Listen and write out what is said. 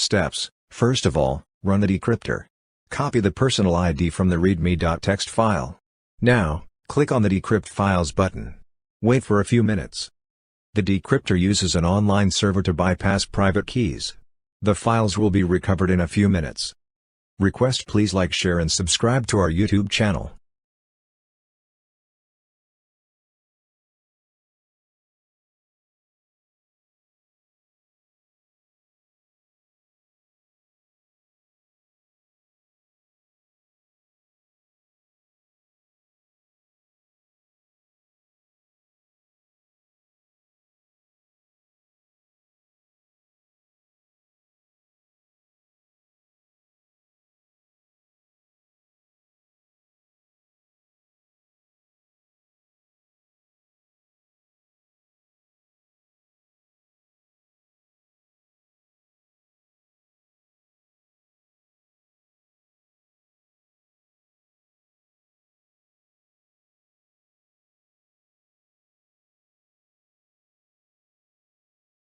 Steps: First of all, run the decryptor. Copy the personal ID from the readme.txt file. Now, click on the Decrypt Files button. Wait for a few minutes. The decryptor uses an online server to bypass private keys. The files will be recovered in a few minutes. Request: please like, share and subscribe to our YouTube channel.